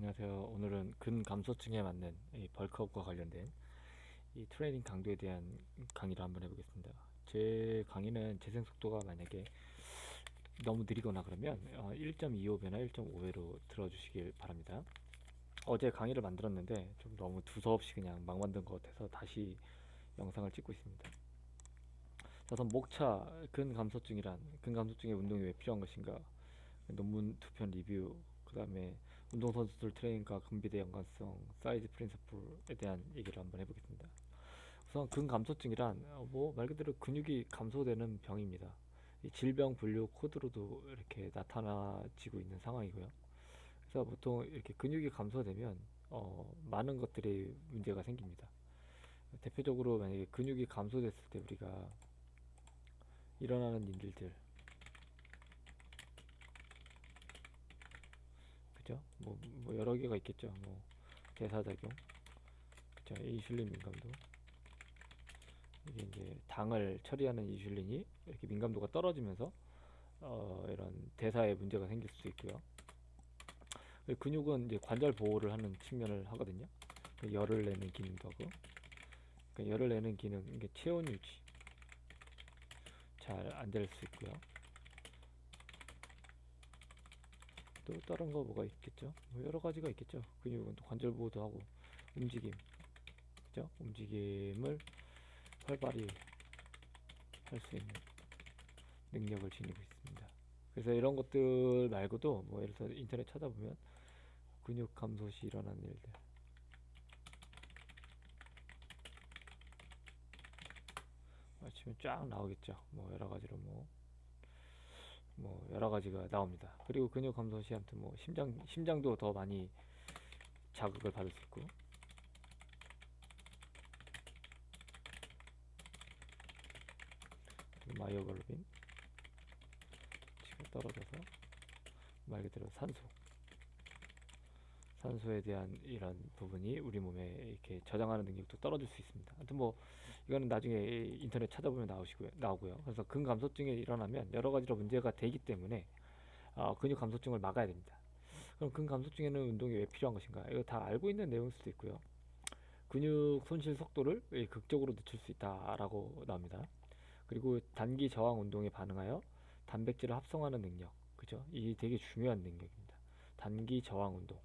안녕하세요. 오늘은 근감소증에 맞는 이 벌크업과 관련된 이 트레이닝 강도에 대한 강의를 한번 해보겠습니다. 제 강의는 재생 속도가 만약에 너무 느리거나 그러면 1.25배나 1.5배로 들어주시길 바랍니다. 어제 강의를 만들었는데 좀 너무 두서없이 그냥 막 만든 것 같아서 다시 영상을 찍고 있습니다. 우선 목차 근감소증의 운동이 왜 필요한 것인가, 논문 두 편 리뷰, 그 다음에 운동선수들 트레이닝과 근비대 연관성, 사이즈 프린서플에 대한 얘기를 한번 해보겠습니다. 우선 근감소증이란 말 그대로 근육이 감소되는 병입니다. 이 질병 분류 코드로도 이렇게 나타나지고 있는 상황이고요. 그래서 보통 이렇게 근육이 감소되면 많은 것들이 문제가 생깁니다. 대표적으로 만약에 근육이 감소됐을 때 우리가 일어나는 일들, 그죠? 뭐 여러 개가 있겠죠. 뭐 대사작용, 그죠? 인슐린 민감도, 이게 이제 당을 처리하는 인슐린이 이렇게 민감도가 떨어지면서 이런 대사에 문제가 생길 수도 있고요. 근육은 이제 관절 보호를 하는 측면을 하거든요. 열을 내는 기능도 하고, 열을 내는 기능, 이게 체온 유지 잘 안 될 수 있고요. 또 다른 거 뭐가 있겠죠? 뭐 여러 가지가 있겠죠. 근육은 또 관절 보호도 하고 움직임, 그죠? 움직임을 활발히 할 수 있는 능력을 지니고 있습니다. 그래서 이런 것들 말고도 뭐 예를 들어 인터넷 찾아보면 근육 감소 시 일어나는 일들, 치면 쫙 나오겠죠. 뭐 여러 가지로 뭐 여러 가지가 나옵니다. 그리고 근육 감소 시 아무튼 뭐 심장도 더 많이 자극을 받을 수 있고, 마이오글로빈 치가 떨어져서 말 그대로 산소에 대한 이런 부분이 우리 몸에 이렇게 저장하는 능력도 떨어질 수 있습니다. 아무튼 뭐 이거는 나중에 인터넷 찾아보면 나오고요. 그래서 근감소증이 일어나면 여러 가지로 문제가 되기 때문에 근육 감소증을 막아야 됩니다. 그럼 근감소증에는 운동이 왜 필요한 것인가? 이거 다 알고 있는 내용일 수도 있고요. 근육 손실 속도를 극적으로 늦출 수 있다라고 나옵니다. 그리고 단기 저항 운동에 반응하여 단백질을 합성하는 능력, 그죠? 이 되게 중요한 능력입니다. 단기 저항 운동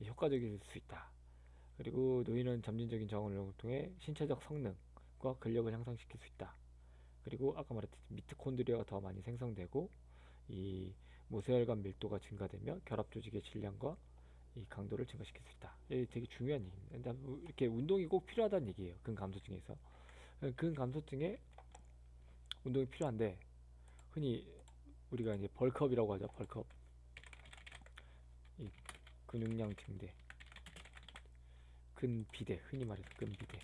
효과적일 수 있다. 그리고 노인은 점진적인 저항 운동을 통해 신체적 성능과 근력을 향상시킬 수 있다. 그리고 아까 말했듯이 미토콘드리아가 더 많이 생성되고 이 모세혈관 밀도가 증가되며 결합 조직의 질량과 이 강도를 증가시킬 수 있다. 이게 되게 중요한 얘기입니다. 이렇게 운동이 꼭 필요하다는 얘기예요. 근감소증에서. 근감소증에 운동이 필요한데 흔히 우리가 이제 벌크업이라고 하죠. 벌크업. 이 근육량 증대, 근비대, 흔히 말해서 근비대,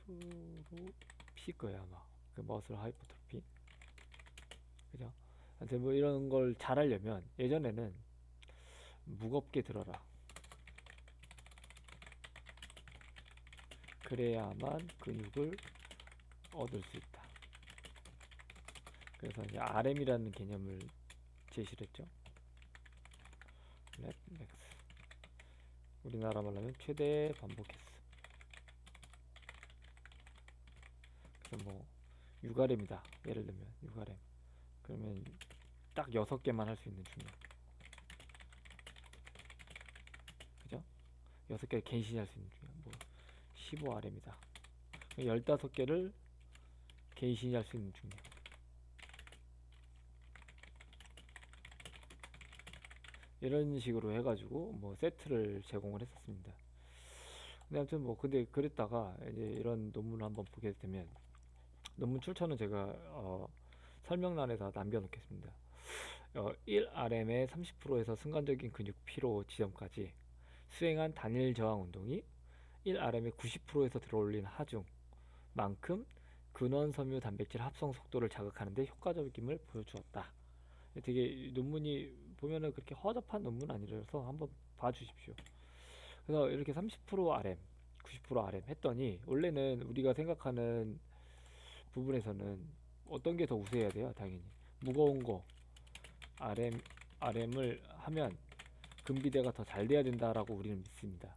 하이퍼트로피 거야 아마. 그 머슬 하이퍼트로피, 그죠? 하여튼 뭐 이런 걸 잘하려면 예전에는 무겁게 들어라, 그래야만 근육을 얻을 수 있다. 그래서 이제 RM이라는 개념을 제시를 했죠. 랩 맥스, 우리나라 말로 하면 최대 반복 횟수. 그래서 뭐 6RM이다 예를 들면 6RM 그러면 딱 6개만 할 수 있는 중량, 그죠? 6개 갱신히 할 수 있는 중량, 뭐 15RM이다 15개를 갱신히 할 수 있는 중량, 이런 식으로 해가지고 뭐 세트를 제공을 했었습니다. 근데 아무튼 뭐 근데 그랬다가 이제 이런 논문을 한번 보게 되면, 논문 출처는 제가 설명란에다 남겨놓겠습니다. 1RM의 30%에서 순간적인 근육 피로 지점까지 수행한 단일 저항 운동이 1RM의 90%에서 들어올린 하중만큼 근원 섬유 단백질 합성 속도를 자극하는 데 효과적임을 보여주었다. 되게 논문이 보면은 그렇게 허접한 논문 아니라서 한번 봐주십시오. 그래서 이렇게 30% RM, 90% RM 했더니 원래는 우리가 생각하는 부분에서는 어떤 게 더 우세해야 돼요? 당연히 무거운 거 RM 1RM을 하면 근비대가 더 잘 돼야 된다라고 우리는 믿습니다.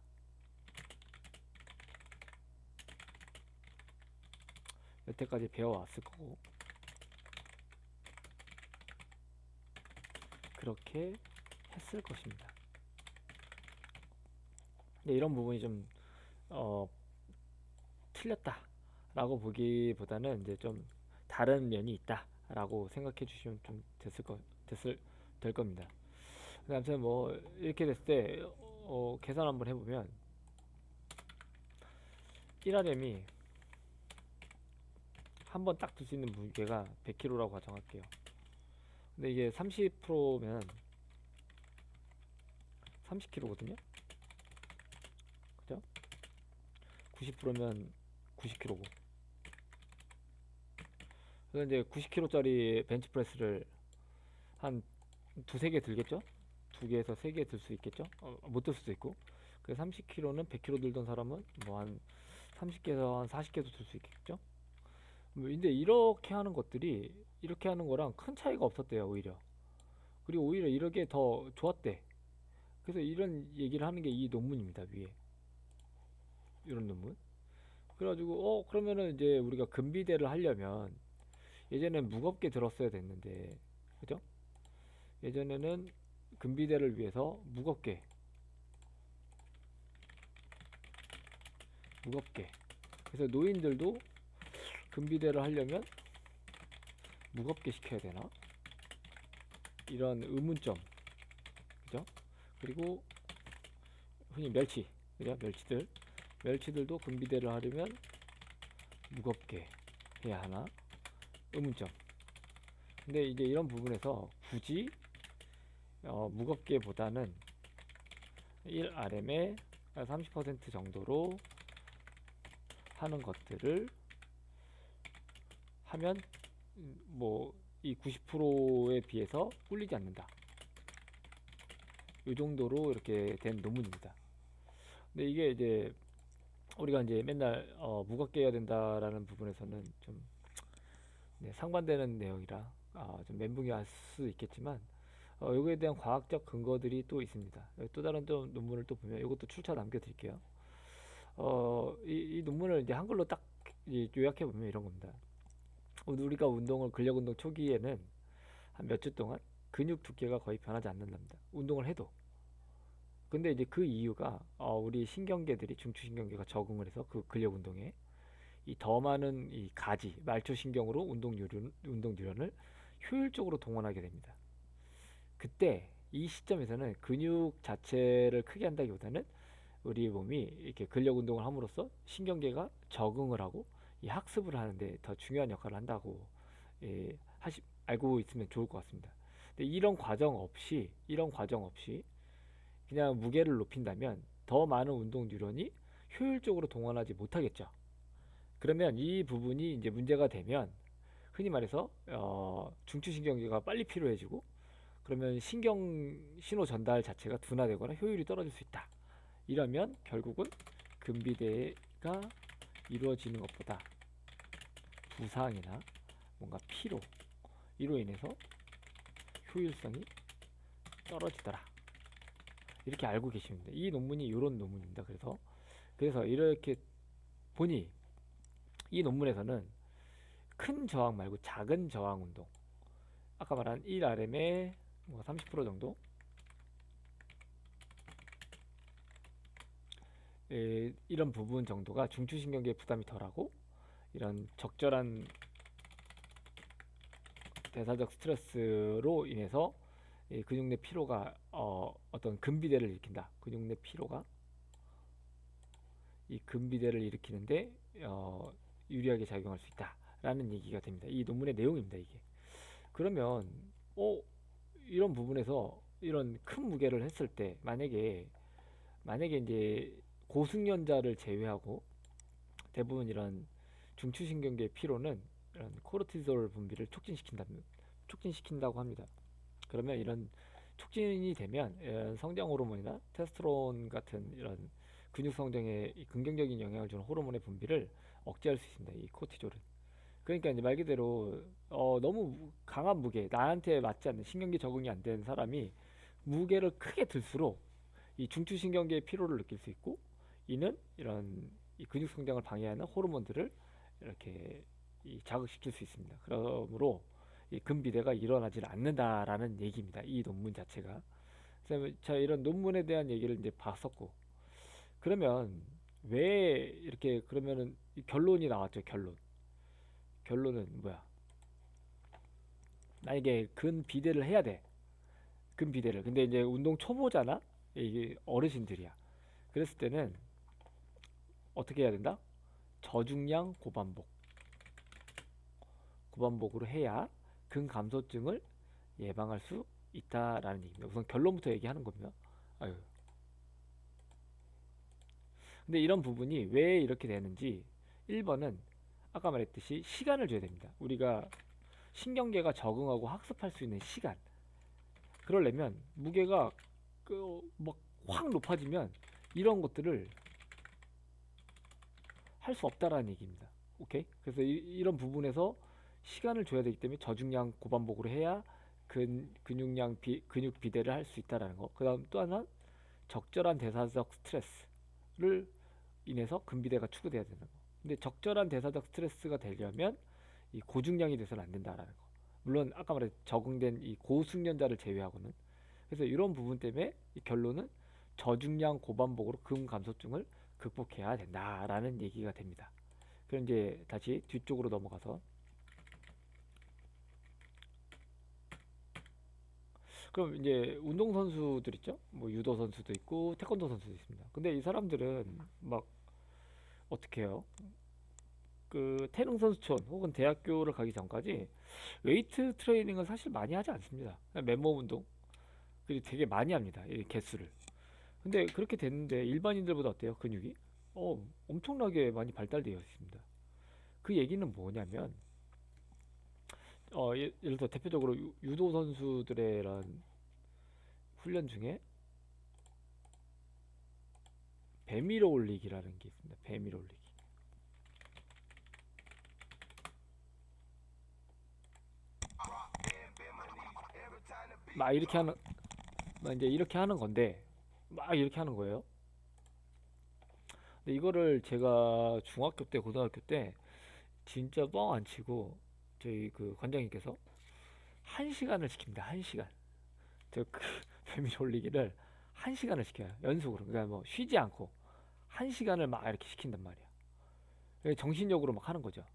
여태까지 배워왔을 거고 그렇게 했을 것입니다. 근데 이런 부분이 좀 틀렸다라고 보기보다는 이제 좀 다른 면이 있다라고 생각해 주시면 좀 될 겁니다. 아무튼 뭐 이렇게 됐을 때 계산 한번 해보면 1RM이 한 번 딱 들 수 있는 무게가 100kg라고 가정할게요. 근데 이게 30%면 30kg거든요. 그죠? 90%면 90kg고. 그래서 이제 90kg짜리 벤치프레스를 한 두세 개 들겠죠? 두 개에서 세 개 들 수 있겠죠? 못 들 수도 있고. 그 30kg는 100kg 들던 사람은 뭐 한 30개에서 한 40개도 들 수 있겠죠? 근데 이렇게 하는 것들이 이렇게 하는 거랑 큰 차이가 없었대요, 오히려. 그리고 오히려 이렇게 더 좋았대. 그래서 이런 얘기를 하는 게 이 논문입니다, 위에. 이런 논문. 그래가지고, 그러면은 이제 우리가 근비대를 하려면 예전엔 무겁게 들었어야 됐는데, 그죠? 예전에는 근비대를 위해서 무겁게. 그래서 노인들도 근비대를 하려면 무겁게 시켜야 되나? 이런 의문점, 그죠? 그리고 흔히 멸치, 그죠? 멸치들도 근비대를 하려면 무겁게 해야 하나? 의문점. 근데 이제 이런 부분에서 굳이 무겁게보다는 1RM의 30% 정도로 하는 것들을 하면 뭐 이 90%에 비해서 꿀리지 않는다. 이 정도로 이렇게 된 논문입니다. 근데 이게 이제 우리가 이제 맨날 무겁게 해야 된다라는 부분에서는 좀 상반되는 내용이라 좀 멘붕이 할 수 있겠지만 여기에 대한 과학적 근거들이 또 있습니다. 또 다른 좀 논문을 또 보면 이것도 출처 남겨드릴게요. 이 논문을 이제 한글로 딱 요약해 보면 이런 겁니다. 우리가 근력 운동 초기에는 한 몇 주 동안 근육 두께가 거의 변하지 않는답니다. 운동을 해도. 근데 이제 그 이유가 우리 신경계들이 중추신경계가 적응을 해서 그 근력 운동에 이 더 많은 이 가지 말초신경으로 운동 뉴런을 효율적으로 동원하게 됩니다. 그때 이 시점에서는 근육 자체를 크게 한다기보다는 우리 몸이 이렇게 근력 운동을 함으로써 신경계가 적응을 하고 이 학습을 하는데 더 중요한 역할을 한다고 예, 알고 있으면 좋을 것 같습니다. 근데 이런 과정 없이 그냥 무게를 높인다면 더 많은 운동 뉴런이 효율적으로 동원하지 못하겠죠. 그러면 이 부분이 이제 문제가 되면 흔히 말해서 중추신경계가 빨리 필요해지고 그러면 신경 신호 전달 자체가 둔화되거나 효율이 떨어질 수 있다. 이러면 결국은 근비대가 이루어지는 것보다 부상이나 뭔가 피로 이로 인해서 효율성이 떨어지더라. 이렇게 알고 계시면 됩니다. 이 논문이 이런 논문입니다. 그래서 이렇게 보니 이 논문에서는 큰 저항 말고 작은 저항 운동, 아까 말한 1RM의 30% 정도 이런 부분 정도가 중추신경계 부담이 덜하고 이런 적절한 대사적 스트레스로 인해서 근육 내 피로가 어떤 근비대를 일으킨다. 근육 내 피로가 이 근비대를 일으키는데 유리하게 작용할 수 있다라는 얘기가 됩니다. 이 논문의 내용입니다. 이게. 그러면 이런 부분에서 이런 큰 무게를 했을 때 만약에 이제 고숙련자를 제외하고 대부분 이런 중추신경계 피로는 이런 코르티솔 분비를 촉진시킨다고 합니다. 그러면 이런 촉진이 되면 이런 성장 호르몬이나 테스토스테론 같은 이런 근육 성장에 긍정적인 영향을 주는 호르몬의 분비를 억제할 수 있습니다. 이 코티졸은. 그러니까 이제 말 그대로 너무 강한 무게, 나한테 맞지 않는 신경계 적응이 안 되는 사람이 무게를 크게 들수록 이 중추신경계의 피로를 느낄 수 있고, 이는 이런 이 근육 성장을 방해하는 호르몬들을 이렇게 자극시킬 수 있습니다. 그러므로 이 근비대가 일어나질 않는다라는 얘기입니다. 이 논문 자체가. 그래서 자, 이런 논문에 대한 얘기를 이제 봤었고, 그러면 왜 이렇게, 그러면은 이 결론이 나왔죠. 결론은 뭐야? 나에게 근비대를 해야 돼. 근비대를. 근데 이제 운동 초보잖아. 이게 어르신들이야. 그랬을 때는 어떻게 해야 된다? 저중량 고반복으로 해야 근감소증을 예방할 수 있다라는 얘기입니다. 우선 결론부터 얘기하는 겁니다. 아유. 근데 이런 부분이 왜 이렇게 되는지, 1번은 아까 말했듯이 시간을 줘야 됩니다. 우리가 신경계가 적응하고 학습할 수 있는 시간. 그러려면 무게가 막 확 높아지면 이런 것들을 할 수 없다라는 얘기입니다. 오케이? 그래서 이런 부분에서 시간을 줘야 되기 때문에 저중량 고반복으로 해야 근육 비대를 할 수 있다라는 거. 그다음 또 하나, 적절한 대사적 스트레스를 인해서 근비대가 추구돼야 되는 거. 근데 적절한 대사적 스트레스가 되려면 이 고중량이 돼서는 안 된다라는 거. 물론 아까 말한 적응된 이 고숙련자를 제외하고는. 그래서 이런 부분 때문에 이 결론은 저중량 고반복으로 근감소증을 극복해야 된다라는 얘기가 됩니다. 그럼 이제 다시 뒤쪽으로 넘어가서, 그럼 이제 운동선수들 있죠? 뭐 유도 선수도 있고 태권도 선수도 있습니다. 근데 이 사람들은 막 어떻게 해요? 그 태릉 선수촌 혹은 대학교를 가기 전까지 웨이트 트레이닝은 사실 많이 하지 않습니다. 그냥 맨몸 운동. 그리고 되게 많이 합니다. 이 개수를. 근데 그렇게 됐는데 일반인들보다 어때요? 근육이? 엄청나게 많이 발달되어 있습니다. 그 얘기는 뭐냐면, 예를 들어 대표적으로 유도 선수들의 이런 훈련 중에 배 밀어 올리기라는 게 있습니다. 배 밀어 올리기. 막 이렇게 하는, 막 이제 이렇게 하는 건데, 막 이렇게 하는 거예요. 근데 이거를 제가 중학교 때, 고등학교 때 진짜 뻥 안 치고 저희 그 관장님께서 1시간을 시킵니다. 1시간. 저그 배 밀어 올리기를 1시간을 시켜요. 연속으로. 그러니까 뭐 쉬지 않고 1시간을 막 이렇게 시킨단 말이야. 정신력으로 막 하는 거죠.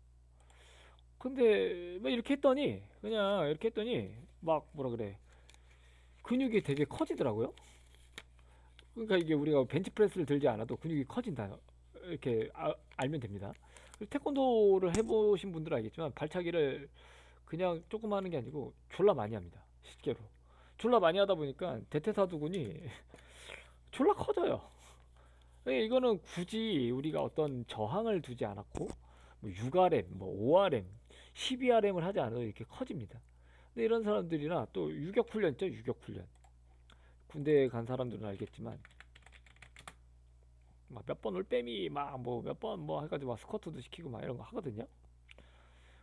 근데 막 이렇게 했더니, 그냥 이렇게 했더니 막 뭐라 그래, 근육이 되게 커지더라고요. 그러니까 이게 우리가 벤치프레스를 들지 않아도 근육이 커진다, 이렇게 알면 됩니다. 그리고 태권도를 해보신 분들은 알겠지만 발차기를 그냥 조금 하는 게 아니고 졸라 많이 합니다. 실제로 졸라 많이 하다 보니까 대퇴사두근이 졸라 커져요. 이거는 굳이 우리가 어떤 저항을 두지 않았고, 뭐 6RM, 뭐 5RM, 12RM을 하지 않아도 이렇게 커집니다. 근데 이런 사람들이나 또 유격훈련 있죠? 유격훈련. 군대에 간 사람들은 알겠지만 막 몇 번 올빼미 막 뭐 몇 번 뭐 해가지고 막 스쿼트도 시키고 막 이런 거 하거든요.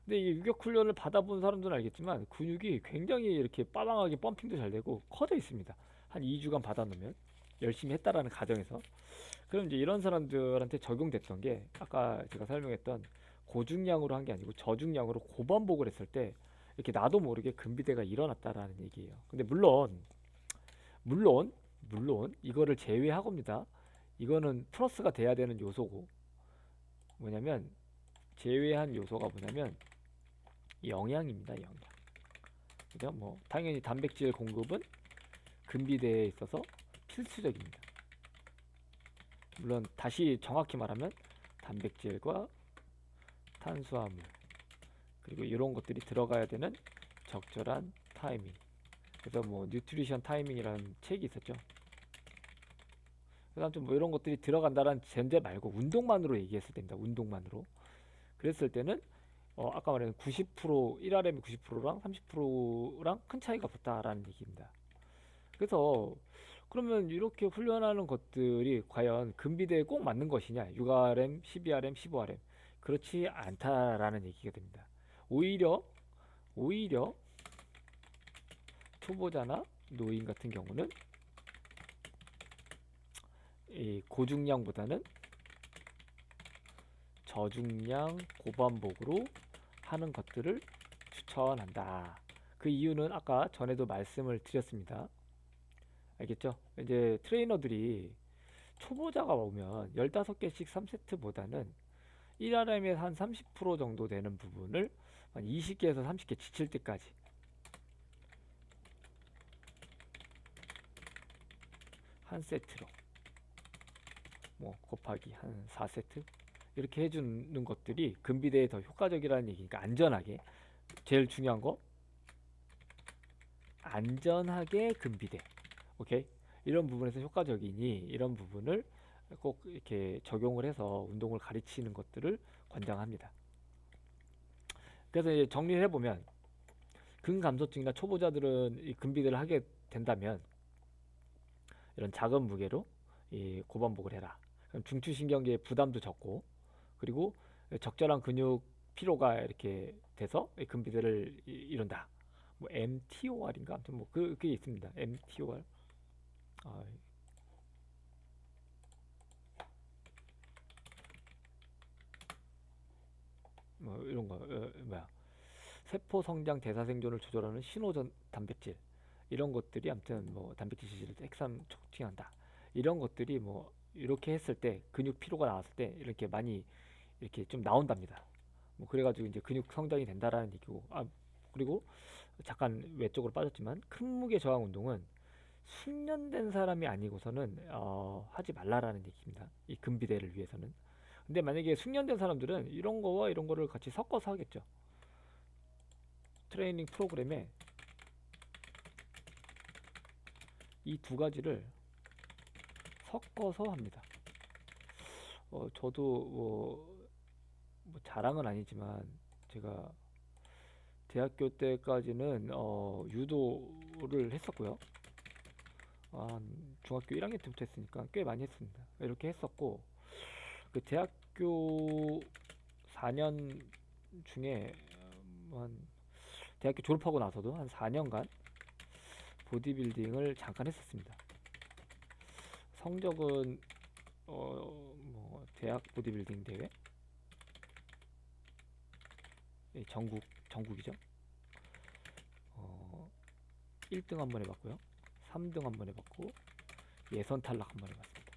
근데 이 유격훈련을 받아본 사람들은 알겠지만 근육이 굉장히 이렇게 빠방하게 펌핑도 잘 되고 커져 있습니다. 한 2주간 받아놓으면, 열심히 했다라는 가정에서. 그럼 이제 이런 사람들한테 적용됐던 게 아까 제가 설명했던 고중량으로 한 게 아니고 저중량으로 고반복을 했을 때 이렇게 나도 모르게 근비대가 일어났다라는 얘기예요. 근데 물론 이거를 제외하고입니다. 이거는 플러스가 돼야 되는 요소고, 뭐냐면 제외한 요소가 뭐냐면 영양입니다. 영양. 그죠? 뭐 당연히 단백질 공급은 근비대에 있어서 필수적입니다. 물론 다시 정확히 말하면 단백질과 탄수화물, 그리고 이런 것들이 들어가야 되는 적절한 타이밍. 그래서 뭐 뉴트리션 타이밍이라는 책이 있었죠. 그다음 좀뭐 이런 것들이 들어간다는 전제 말고 운동만으로 얘기했을 때입니다. 운동만으로. 그랬을 때는 아까 말한 90% 1RM이 90%랑 30%랑 큰 차이가 없다라는 얘기입니다. 그래서 그러면 이렇게 훈련하는 것들이 과연 근비대에 꼭 맞는 것이냐? 6RM, 12RM, 15RM. 그렇지 않다라는 얘기가 됩니다. 오히려 오히려 초보자나 노인 같은 경우는 이 고중량보다는 저중량 고반복으로 하는 것들을 추천한다. 그 이유는 아까 전에도 말씀을 드렸습니다. 알겠죠? 이제 트레이너들이 초보자가 오면 15개씩 3세트보다는 1RM에서 한 30% 정도 되는 부분을 한 20개에서 30개 지칠 때까지 한 세트로 뭐 곱하기 한 4세트 이렇게 해주는 것들이 근비대에 더 효과적이라는 얘기니까 안전하게 제일 중요한 거 안전하게 근비대 오케이 이런 부분에서 효과적이니 이런 부분을 꼭 이렇게 적용을 해서 운동을 가르치는 것들을 권장합니다. 그래서 이제 정리를 해보면 근감소증이나 초보자들은 이 근비대를 하게 된다면 이런 작은 무게로 이 고반복을 해라. 그럼 중추신경계의 부담도 적고 그리고 적절한 근육 피로가 이렇게 돼서 이 근비대를 이룬다. 뭐 MTOR인가 아무튼 뭐 그게 있습니다. MTOR. 아, 뭐 이런 거 뭐야 세포 성장 대사 생존을 조절하는 신호전 단백질 이런 것들이 아무튼 뭐 단백질 지질을 핵산 촉진한다 이런 것들이 뭐 이렇게 했을 때 근육 피로가 나왔을 때 이렇게 많이 이렇게 좀 나온답니다. 뭐 그래가지고 이제 근육 성장이 된다라는 얘기고 아 그리고 잠깐 외적으로 빠졌지만 큰 무게 저항 운동은 숙련된 사람이 아니고서는 하지 말라라는 얘기입니다. 이 근비대를 위해서는. 근데 만약에 숙련된 사람들은 이런 거와 이런 거를 같이 섞어서 하겠죠. 트레이닝 프로그램에 이 두 가지를 섞어서 합니다. 저도 뭐 자랑은 아니지만 제가 대학교 때까지는 유도를 했었고요. 중학교 1학년 때부터 했으니까 꽤 많이 했습니다. 이렇게 했었고 그 대학교 4년 중에 한 대학교 졸업하고 나서도 한 4년간 보디빌딩을 잠깐 했었습니다. 성적은 뭐 대학 보디빌딩 대회 전국이죠. 1등 한 번 해봤고요. 3등 한 번 해봤고 예선 탈락 한 번 해봤습니다.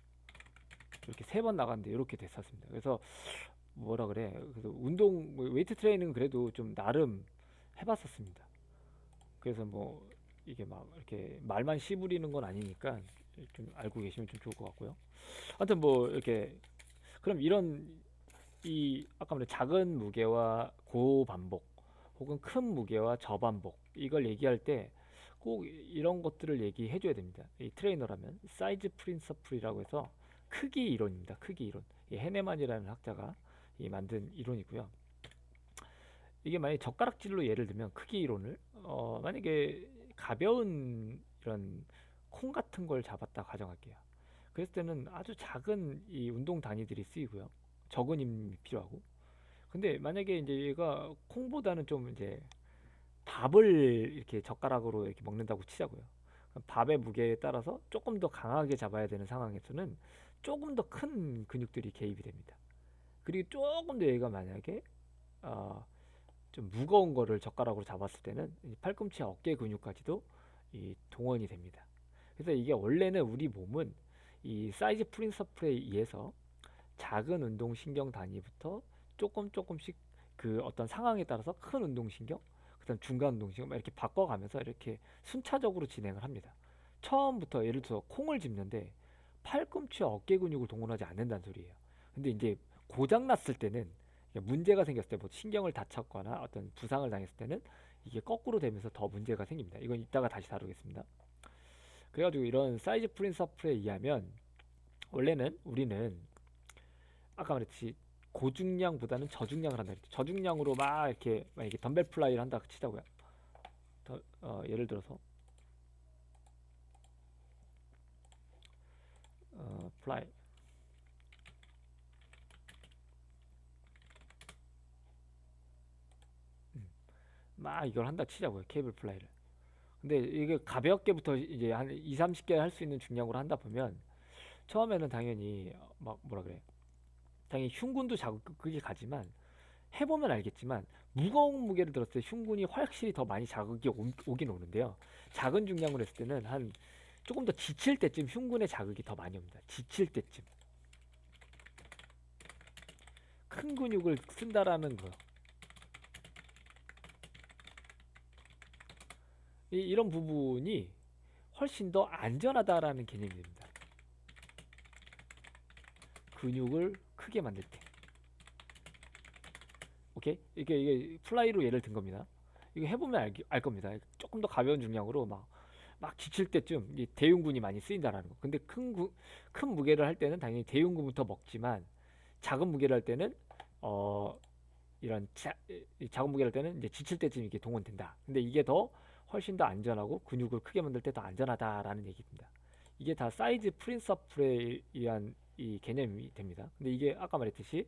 이렇게 3번 나갔는데 이렇게 됐었습니다. 그래서 뭐라 그래? 그래서 운동 웨이트 트레이닝 그래도 좀 나름 해봤었습니다. 그래서 뭐 이게 막 이렇게 말만 씨부리는 건 아니니까 좀 알고 계시면 좀 좋을 것 같고요. 하여튼 뭐 이렇게 그럼 이런 이 아까 말한 작은 무게와 고반복 혹은 큰 무게와 저반복 이걸 얘기할 때 꼭 이런 것들을 얘기해 줘야 됩니다. 이 트레이너라면 사이즈 프린서플이라고 해서 크기 이론입니다. 크기 이론. 이 헤네만이라는 학자가 만든 이론이고요. 이게 만약에 젓가락질로 예를 들면 크기 이론을 만약에 가벼운 이런 콩 같은 걸 잡았다 가정할게요. 그랬을 때는 아주 작은 이 운동 단위들이 쓰이고요. 적은 힘이 필요하고. 근데 만약에 이제 얘가 콩보다는 좀 이제 밥을 이렇게 젓가락으로 이렇게 먹는다고 치자고요. 밥의 무게에 따라서 조금 더 강하게 잡아야 되는 상황에서는 조금 더 큰 근육들이 개입이 됩니다. 그리고 조금 더 얘가 만약에 어, 좀 무거운 거를 젓가락으로 잡았을 때는 이 팔꿈치 어깨 근육까지도 이 동원이 됩니다. 그래서 이게 원래는 우리 몸은 이 사이즈 프린서플에 의해서 작은 운동 신경 단위부터 조금씩 그 어떤 상황에 따라서 큰 운동 신경, 그다음 중간 운동 신경 이렇게 바꿔가면서 이렇게 순차적으로 진행을 합니다. 처음부터 예를 들어서 콩을 집는데 팔꿈치 어깨 근육을 동원하지 않는다는 소리예요. 근데 이제 고장 났을 때는 문제가 생겼을 때 뭐 신경을 다쳤거나 어떤 부상을 당했을 때는 이게 거꾸로 되면서 더 문제가 생깁니다. 이건 이따가 다시 다루겠습니다. 그래가지고 이런 사이즈 프린서플에 의하면 원래는 우리는 아까 말했듯이 고중량보다는 저중량을 한다 그랬죠. 저중량으로 막 이렇게 만약에 덤벨 플라이를 한다 치자고요. 예를 들어서 플라이 막 이걸 한다 치자고요. 케이블 플라이를. 근데 이게 가볍게부터 이제 한 2, 30개 할 수 있는 중량으로 한다 보면 처음에는 당연히 막 뭐라 그래. 당연히 흉근도 자극이 가지만 해보면 알겠지만 무거운 무게를 들었을 때 흉근이 확실히 더 많이 자극이 오긴 오는데요. 작은 중량으로 했을 때는 한 조금 더 지칠 때쯤 흉근의 자극이 더 많이 옵니다. 지칠 때쯤. 큰 근육을 쓴다라는 거. 이런 부분이 훨씬 더 안전하다라는 개념이 됩니다. 근육을 크게 만들 때. 오케이? 이게 플라이로 예를 든 겁니다. 이거 해보면 알 겁니다. 조금 더 가벼운 중량으로 막 지칠 때쯤 이 대흉근이 많이 쓰인다라는 거. 근데 큰 무게를 할 때는 당연히 대흉근부터 먹지만 작은 무게를 할 때는 어 이런 작은 무게를 할 때는 이제 지칠 때쯤 이게 동원된다. 근데 이게 더 훨씬 더 안전하고 근육을 크게 만들 때 더 안전하다라는 얘기입니다. 이게 다 사이즈 프린서플에 의한 이 개념이 됩니다. 근데 이게 아까 말했듯이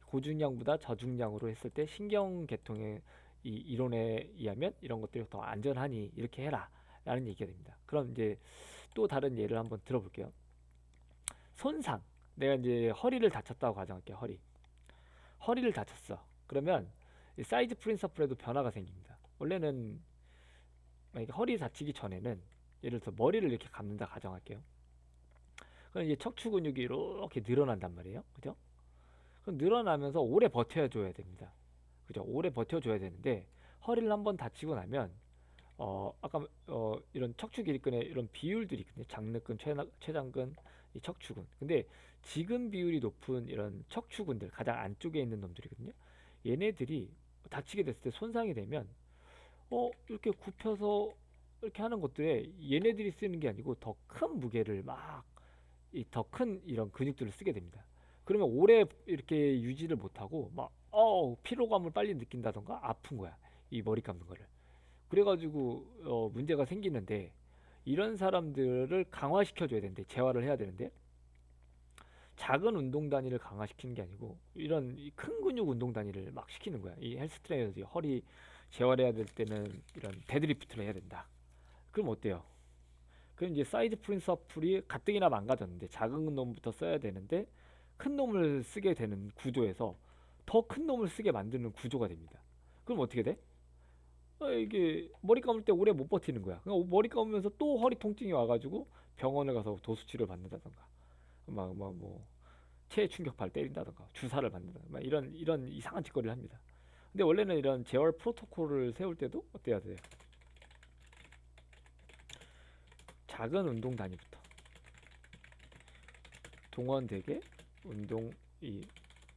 고중량보다 저중량으로 했을 때 신경계통의 이 이론에 의하면 이런 것들이 더 안전하니 이렇게 해라 라는 얘기가 됩니다. 그럼 이제 또 다른 예를 한번 들어볼게요. 손상. 내가 이제 허리를 다쳤다고 가정할게요. 허리를 다쳤어. 그러면 사이즈 프린서플에도 변화가 생깁니다. 원래는 만약에 허리 다치기 전에는 예를 들어서 머리를 이렇게 감는다 가정할게요. 그럼 이제 척추 근육이 이렇게 늘어난단 말이에요. 그죠? 그럼 늘어나면서 오래 버텨줘야 됩니다. 그죠? 오래 버텨줘야 되는데 허리를 한번 다치고 나면 아까 이런 척추 길이끈에 이런 비율들이 있거든요. 장내근, 췌장근, 이 척추근. 근데 지근 비율이 높은 이런 척추근들 가장 안쪽에 있는 놈들이거든요. 얘네들이 다치게 됐을 때 손상이 되면 이렇게 굽혀서 이렇게 하는 것들에 얘네들이 쓰는 게 아니고 더 큰 무게를 막 더 큰 이런 근육들을 쓰게 됩니다. 그러면 오래 이렇게 유지를 못하고 막 피로감을 빨리 느낀다던가 아픈 거야. 이 머리 감는 거를. 그래가지고 문제가 생기는데 이런 사람들을 강화시켜 줘야 되는데 재활을 해야 되는데 작은 운동 단위를 강화시키는 게 아니고 이런 큰 근육 운동 단위를 막 시키는 거야. 이 헬스 트레이너들이 허리 재활해야 될 때는 이런 데드리프트를 해야 된다. 그럼 어때요? 그럼 이제 사이즈 프린서플이 가뜩이나 망가졌는데 작은 놈부터 써야 되는데 큰 놈을 쓰게 되는 구조에서 더 큰 놈을 쓰게 만드는 구조가 됩니다. 그럼 어떻게 돼? 이게 머리 감을 때 오래 못 버티는 거야. 그러니까 머리 감으면서 또 허리 통증이 와가지고 병원을 가서 도수치를 받는다던가, 뭐 체해 충격파를 때린다던가, 주사를 받는다던가, 막 이런 이상한 짓거리를 합니다. 근데 원래는 이런 재활 프로토콜을 세울 때도 어때야 돼요? 작은 운동 단위부터 동원되게 운동 이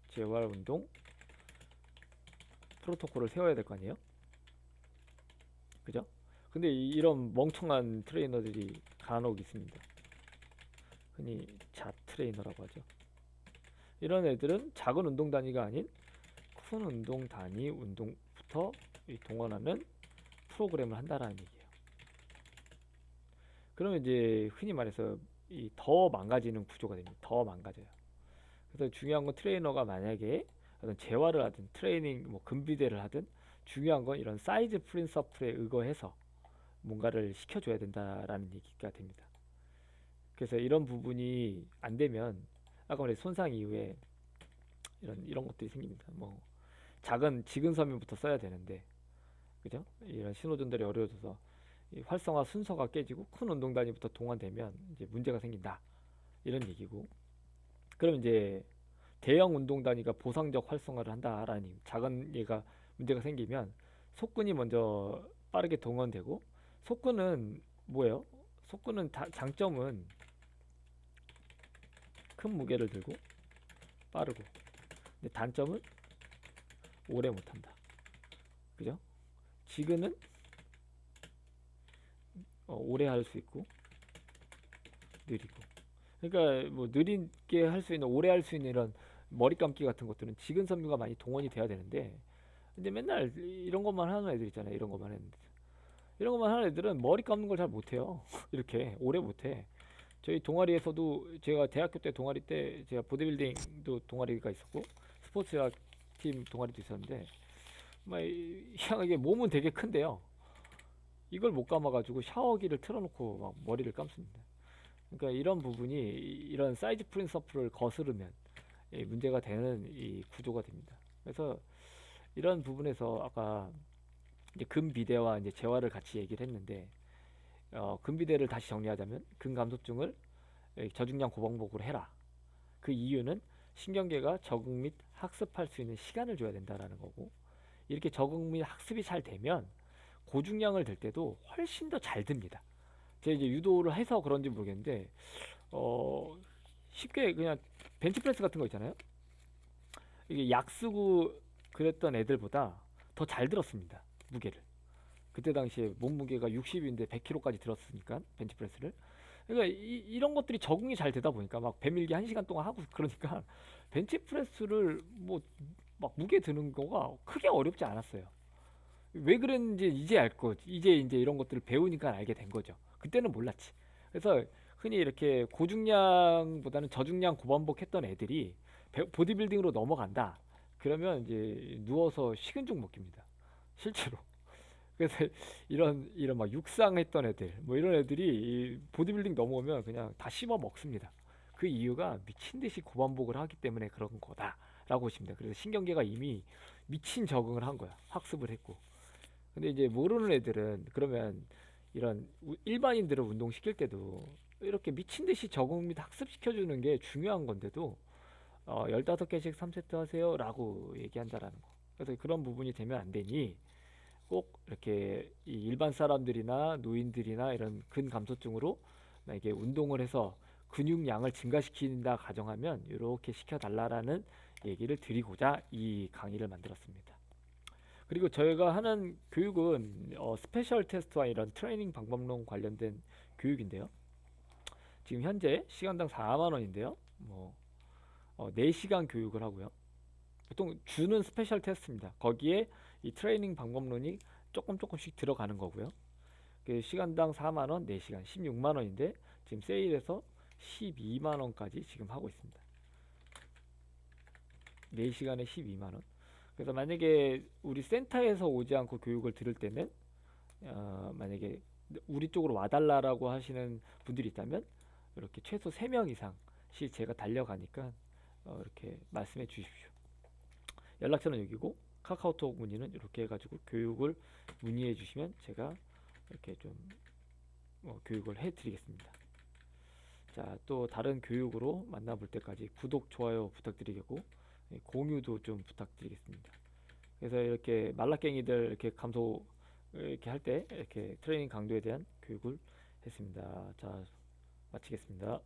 재활 운동 프로토콜을 세워야 될 거 아니에요? 그죠? 근데 이런 멍청한 트레이너들이 간혹 있습니다. 흔히 자 트레이너라고 하죠. 이런 애들은 작은 운동 단위가 아닌 큰 운동 단위 운동부터 동원하는 프로그램을 한다라는 얘기예요. 그러면 이제 흔히 말해서 더 망가지는 구조가 됩니다. 더 망가져요. 그래서 중요한 건 트레이너가 만약에 어떤 재활을 하든 트레이닝 뭐 근비대를 하든 중요한 건 이런 사이즈 프린서플에 의거해서 뭔가를 시켜줘야 된다라는 얘기가 됩니다. 그래서 이런 부분이 안 되면 아까 말한 손상 이후에 이런 것들이 생깁니다. 뭐 작은 지근섬유부터 써야 되는데 그죠? 이런 신호 전달이 어려워져서 이 활성화 순서가 깨지고 큰 운동 단위부터 동원되면 이제 문제가 생긴다 이런 얘기고 그럼 이제 대형 운동 단위가 보상적 활성화를 한다라는 작은 얘가 문제가 생기면 속근이 먼저 빠르게 동원되고 속근은 뭐예요? 속근은 장점은 큰 무게를 들고 빠르고 근데 단점은 오래 못한다. 그죠? 지근은 오래 할 수 있고 느리고 그러니까 뭐 느리게 할 수 있는 오래 할 수 있는 이런 머리 감기 같은 것들은 지근 섬유가 많이 동원이 돼야 되는데 근데 맨날 이런 것만 하는 애들 있잖아요. 이런 것만 했는데 이런 것만 하는 애들은 머리 감는 걸 잘 못해요. 이렇게 오래 못해. 저희 동아리에서도 제가 대학교 때 동아리 때 제가 보디빌딩도 동아리가 있었고 스포츠 팀 동아리도 있었는데 이상하게 몸은 되게 큰데요. 이걸 못 감아가지고 샤워기를 틀어놓고 막 머리를 감습니다. 그러니까 이런 부분이 이런 사이즈 프린서플을 거스르면 문제가 되는 이 구조가 됩니다. 그래서 이런 부분에서 아까 이제 근비대와 이제 재활을 같이 얘기를 했는데 근비대를 다시 정리하자면 근감소증을 저중량 고방복으로 해라. 그 이유는 신경계가 적응 및 학습할 수 있는 시간을 줘야 된다라는 거고 이렇게 적응 및 학습이 잘 되면 고중량을 들 때도 훨씬 더 잘 듭니다. 제가 이제 유도를 해서 그런지 모르겠는데 어, 쉽게 그냥 벤치프레스 같은 거 있잖아요. 이게 약 쓰고 그랬던 애들보다 더 잘 들었습니다. 무게를. 그때 당시에 몸무게가 60인데 100kg까지 들었으니까 벤치프레스를. 그러니까 이런 것들이 적응이 잘 되다 보니까 막 배밀기 1시간 동안 하고 그러니까 벤치프레스를 뭐 막 무게 드는 거가 크게 어렵지 않았어요. 왜 그랬는지 이제 알 거, 이제 이런 것들을 배우니까 알게 된 거죠. 그때는 몰랐지. 그래서 흔히 이렇게 고중량보다는 저중량 고반복했던 애들이 보디빌딩으로 넘어간다. 그러면 이제 누워서 식은 죽 먹깁니다. 실제로. 그래서 이런 막 육상했던 애들, 뭐 이런 애들이 이 보디빌딩 넘어오면 그냥 다 씹어 먹습니다. 그 이유가 미친 듯이 고반복을 하기 때문에 그런 거다라고 보십니다. 그래서 신경계가 이미 미친 적응을 한 거야. 학습을 했고. 근데 이제 모르는 애들은 그러면 이런 일반인들을 운동시킬 때도 이렇게 미친 듯이 적응 및 학습시켜 주는 게 중요한 건데도 15개씩 3세트 하세요라고 얘기한다라는 거. 그래서 그런 부분이 되면 안 되니 꼭 이렇게 이 일반 사람들이나 노인들이나 이런 근감소증으로 만약에 운동을 해서 근육량을 증가시킨다 가정하면 이렇게 시켜달라라는 얘기를 드리고자 이 강의를 만들었습니다. 그리고 저희가 하는 교육은 스페셜 테스트와 이런 트레이닝 방법론 관련된 교육인데요. 지금 현재 시간당 4만 원인데요. 뭐 4시간 교육을 하고요. 보통 주는 스페셜 테스트입니다. 거기에 이 트레이닝 방법론이 조금씩 들어가는 거고요. 그 시간당 4만 원, 4시간 16만 원인데 지금 세일해서 12만 원까지 지금 하고 있습니다. 4시간에 12만 원. 그래서 만약에 우리 센터에서 오지 않고 교육을 들을 때는 만약에 우리 쪽으로 와달라라고 하시는 분들이 있다면 이렇게 최소 3명 이상씩 제가 달려가니까 이렇게 말씀해 주십시오. 연락처는 여기고 카카오톡 문의는 이렇게 해가지고 교육을 문의해 주시면 제가 이렇게 좀 교육을 해드리겠습니다. 자, 또 다른 교육으로 만나볼 때까지 구독, 좋아요 부탁드리겠고 공유도 좀 부탁드리겠습니다. 그래서 이렇게 말라깽이들 이렇게 감소 이렇게 할 때 이렇게 트레이닝 강도에 대한 교육을 했습니다. 자, 마치겠습니다.